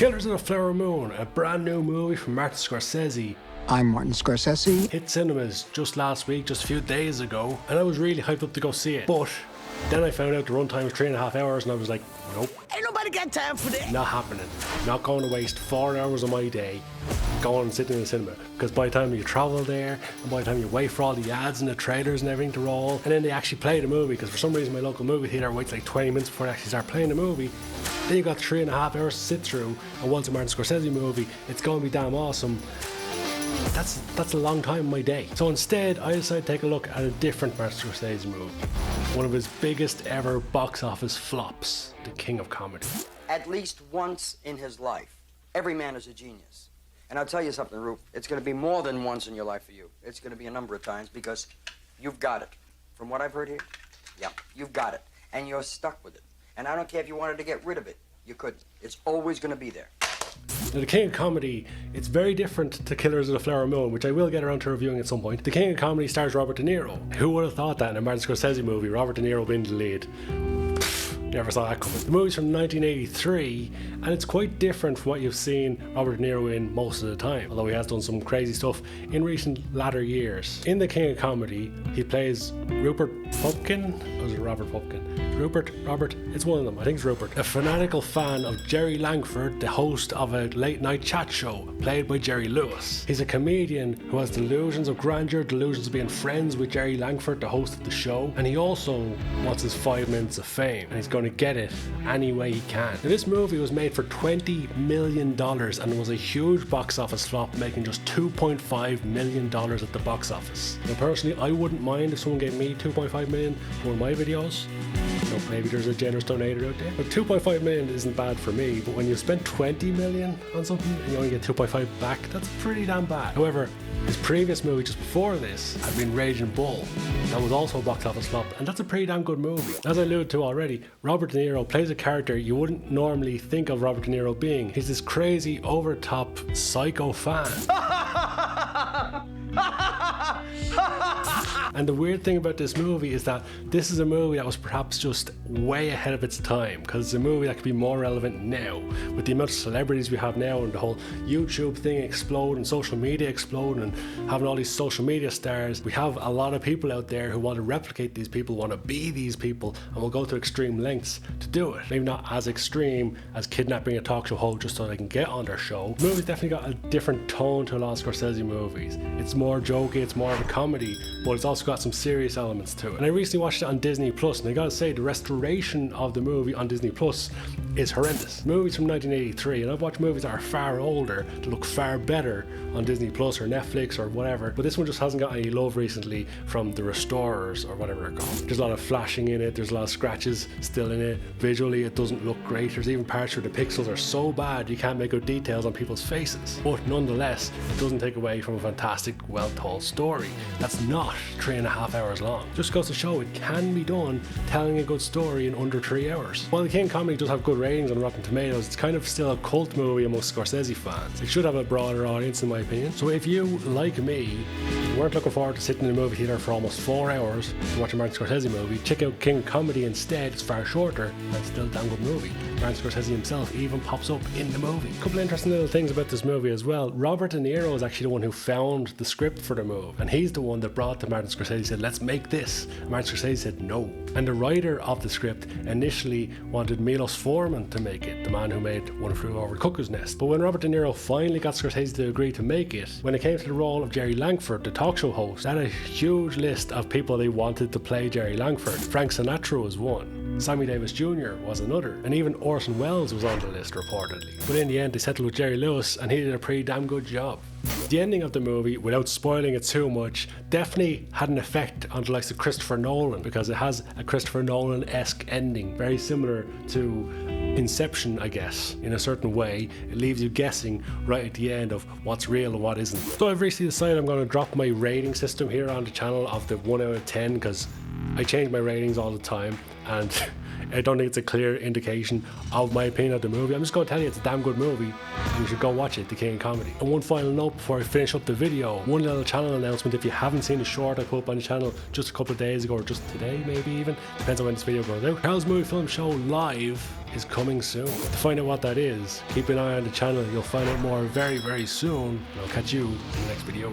Killers of the Flower Moon, a brand new movie from Martin Scorsese. I'm Martin Scorsese. Hit cinemas just last week, just a few days ago, and I was really hyped up to go see it. But then I found out the runtime was 3.5 hours, and I was like, nope. Ain't nobody got time for that. Not happening. Not going to waste 4 hours of my day going and sitting in the cinema. Because by the time you travel there, and by the time you wait for all the ads and the trailers and everything to roll, and then they actually play the movie, because for some reason my local movie theatre waits like 20 minutes before they actually start playing the movie, then you got 3.5 hours to sit through, and once a Martin Scorsese movie, it's going to be damn awesome. That's a long time in my day. So instead, I decided to take a look at a different Martin Scorsese movie. One of his biggest ever box office flops, the king of comedy. At least once in his life, every man is a genius. And I'll tell you something, Rube, it's going to be more than once in your life for you. It's going to be a number of times because you've got it. From what I've heard here, yeah, you've got it. And you're stuck with it. And I don't care if you wanted to get rid of it. You couldn't. It's always going to be there. Now, the King of Comedy, it's very different to Killers of the Flower Moon, which I will get around to reviewing at some point. The King of Comedy stars Robert De Niro. Who would have thought that in a Martin Scorsese movie, Robert De Niro being the lead? Never saw that coming. The movie's from 1983, and it's quite different from what you've seen Robert De Niro in most of the time, although he has done some crazy stuff in recent latter years. In The King of Comedy, he plays Rupert Pupkin? Or is it Robert Pupkin? Robert, it's one of them, I think it's Rupert. A fanatical fan of Jerry Langford, the host of a late night chat show, played by Jerry Lewis. He's a comedian who has delusions of grandeur, delusions of being friends with Jerry Langford, the host of the show, and he also wants his 5 minutes of fame, and he's going to get it any way he can. Now, this movie was made for $20 million and was a huge box office flop, making just $2.5 million at the box office. Now, personally, I wouldn't mind if someone gave me $2.5 million for one of my videos. Maybe there's a generous donator out there. But $2.5 million isn't bad for me, but when you spend $20 million on something and you only get $2.5 back, that's pretty damn bad. However, his previous movie just before this had been Raging Bull. That was also a box office flop, and that's a pretty damn good movie. As I alluded to already, Robert De Niro plays a character you wouldn't normally think of Robert De Niro being. He's this crazy, over-the-top, psycho fan. And the weird thing about this movie is that this is a movie that was perhaps just way ahead of its time, because it's a movie that could be more relevant now with the amount of celebrities we have now and the whole YouTube thing exploding, social media exploding, and having all these social media stars. We have a lot of people out there who want to replicate these people, want to be these people, and will go to extreme lengths to do it. Maybe not as extreme as kidnapping a talk show host just so they can get on their show. The movie's definitely got a different tone to a lot of Scorsese movies. It's more jokey, it's more of a comedy, but it's also got some serious elements to it. And I recently watched it on Disney Plus, and I gotta say, the restoration of the movie on Disney Plus is horrendous. The movie's from 1983, and I've watched movies that are far older that look far better on Disney Plus or Netflix or whatever, but this one just hasn't got any love recently from the restorers or whatever they're called. There's a lot of flashing in it, there's a lot of scratches still in it. Visually, it doesn't look great. There's even parts where the pixels are so bad you can't make out details on people's faces. But nonetheless, it doesn't take away from a fantastic, well-told story that's not 3.5 hours long. Just goes to show it can be done, telling a good story in under 3 hours. While The King of Comedy does have good ratings on Rotten Tomatoes, it's kind of still a cult movie amongst Scorsese fans. It should have a broader audience in my opinion. So if you, like me, weren't looking forward to sitting in a movie theatre for almost 4 hours to watch a Martin Scorsese movie, check out King of Comedy instead. It's far shorter and still a damn good movie. Martin Scorsese himself even pops up in the movie. A couple of interesting little things about this movie as well. Robert De Niro is actually the one who found the script for the movie, and he's the one that brought to Martin Scorsese and said, let's make this. And Martin Scorsese said no. And the writer of the script initially wanted Milos Forman to make it, the man who made One Flew Over the Cuckoo's Nest. But when Robert De Niro finally got Scorsese to agree to make it, when it came to the role of Jerry Langford, the talk show host, they had a huge list of people they wanted to play Jerry Langford. Frank Sinatra was one. Sammy Davis Jr. was another, and even Orson Welles was on the list reportedly. But in the end they settled with Jerry Lewis, and he did a pretty damn good job. The ending of the movie, without spoiling it too much, definitely had an effect on the likes of Christopher Nolan, because it has a Christopher Nolan-esque ending, very similar to Inception, I guess, in a certain way. It leaves you guessing right at the end of what's real and what isn't. So I've recently decided I'm going to drop my rating system here on the channel of the 1 out of 10, because I change my ratings all the time, and I don't think it's a clear indication of my opinion of the movie. I'm just going to tell you it's a damn good movie, and you should go watch it, The King of Comedy. And one final note before I finish up the video, one little channel announcement. If you haven't seen a short I put up on the channel just a couple of days ago, or just today maybe even, depends on when this video goes out. Karl's Movie Film Show Live is coming soon. To find out what that is, keep an eye on the channel. You'll find out more very, very soon. And I'll catch you in the next video.